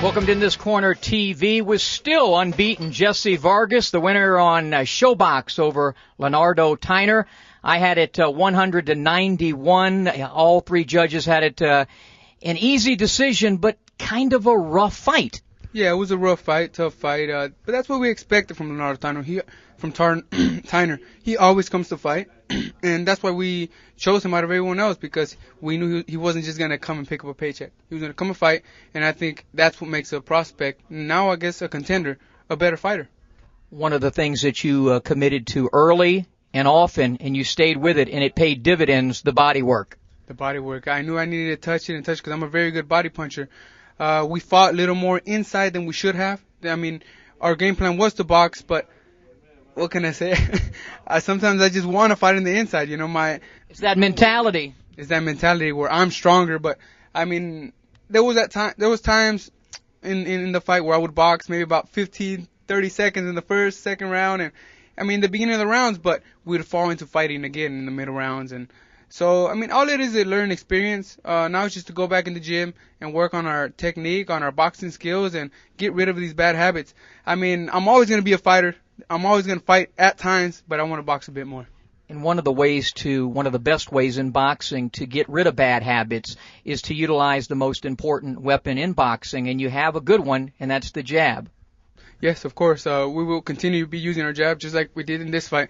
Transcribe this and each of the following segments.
Welcome to In This Corner TV with still unbeaten Jessie Vargas, the winner on ShoBox over Lanardo Tyner. I had it 100-91. All three judges had it an easy decision, but kind of a rough fight. Yeah, it was a rough fight, tough fight. But that's what we expected from Lanardo Tyner. Tyner. He always comes to fight, and that's why we chose him out of everyone else, because we knew he wasn't just gonna come and pick up a paycheck. He was gonna come and fight, and I think that's what makes a prospect. Now, I guess a contender, a better fighter. One of the things that you committed to early and often, and you stayed with it, and it paid dividends, the body work. The body work. I knew I needed to touch it because I'm a very good body puncher. We fought a little more inside than we should have. I mean, our game plan was to box, but what can I say? Sometimes I just want to fight in the inside. You know, it's that mentality. It's that mentality where I'm stronger. But I mean, there was times in the fight where I would box maybe about 15, 30 seconds in the first, second round, and I mean the beginning of the rounds, but we'd fall into fighting again in the middle rounds. And so, I mean, all it is a learning experience. Now it's just to go back in the gym and work on our technique, on our boxing skills, and get rid of these bad habits. I mean, I'm always going to be a fighter. I'm always going to fight at times, but I want to box a bit more. And one of the best ways in boxing to get rid of bad habits is to utilize the most important weapon in boxing, and you have a good one, and that's the jab. Yes, of course. We will continue to be using our jab just like we did in this fight.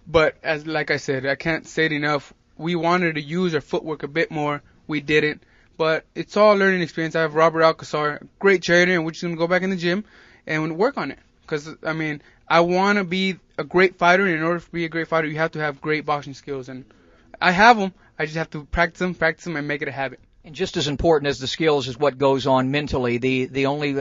But like I said, I can't say it enough. We wanted to use our footwork a bit more. We didn't. But it's all a learning experience. I have Robert Alcazar, great trainer, and we're just going to go back in the gym and work on it. Because, I mean, I want to be a great fighter, and in order to be a great fighter, you have to have great boxing skills. And I have them. I just have to practice them, and make it a habit. And just as important as the skills is what goes on mentally. The only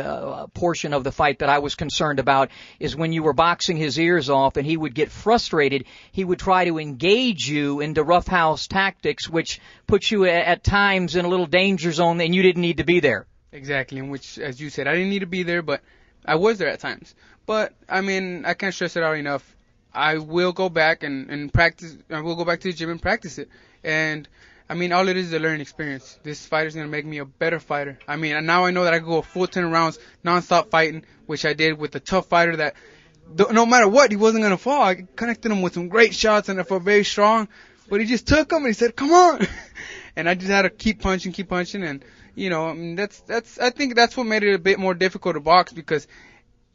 portion of the fight that I was concerned about is when you were boxing his ears off and he would get frustrated, he would try to engage you into roughhouse tactics, which puts you at times in a little danger zone, and you didn't need to be there. Exactly, in which, as you said, I didn't need to be there, but I was there at times. But, I mean, I can't stress it out enough. I will go back and practice. I will go back to the gym and practice it. And I mean, all it is a learning experience. This fight is going to make me a better fighter. I mean, now I know that I can go a full 10 rounds non-stop fighting, which I did with a tough fighter that no matter what, he wasn't going to fall. I connected him with some great shots, and I felt very strong. But he just took them, and he said, come on. And I just had to keep punching. And, you know, I mean, I think that's what made it a bit more difficult to box, because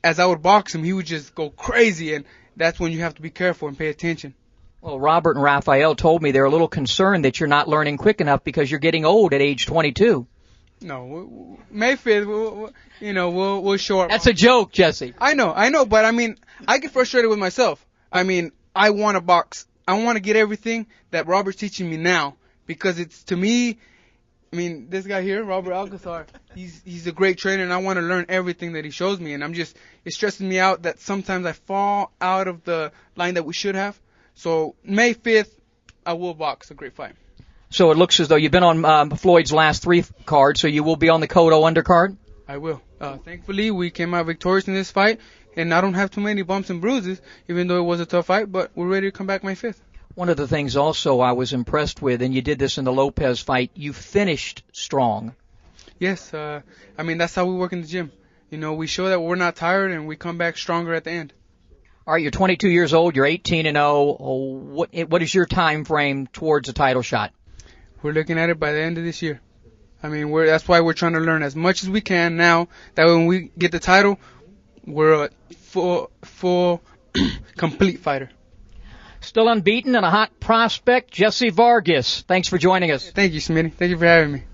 as I would box him, he would just go crazy, and that's when you have to be careful and pay attention. Well, Robert and Raphael told me they're a little concerned that you're not learning quick enough because you're getting old at age 22. No, May 5th, we'll show up. That's a joke, Jesse. I know, but I mean, I get frustrated with myself. I mean, I want to box. I want to get everything that Robert's teaching me now, because it's, to me, I mean, this guy here, Robert Alcazar, he's a great trainer, and I want to learn everything that he shows me, and it's stressing me out that sometimes I fall out of the line that we should have. So May 5th, I will box a great fight. So it looks as though you've been on Floyd's last 3 cards, so you will be on the Cotto undercard? I will. Thankfully, we came out victorious in this fight, and I don't have too many bumps and bruises, even though it was a tough fight, but we're ready to come back May 5th. One of the things also I was impressed with, and you did this in the Lopez fight, you finished strong. Yes, I mean, that's how we work in the gym. You know, we show that we're not tired, and we come back stronger at the end. All right, you're 22 years old, you're 18-0. What is your time frame towards a title shot? We're looking at it by the end of this year. I mean, that's why we're trying to learn as much as we can now, that when we get the title, we're a full complete fighter. Still unbeaten and a hot prospect, Jessie Vargas. Thanks for joining us. Thank you, Smitty. Thank you for having me.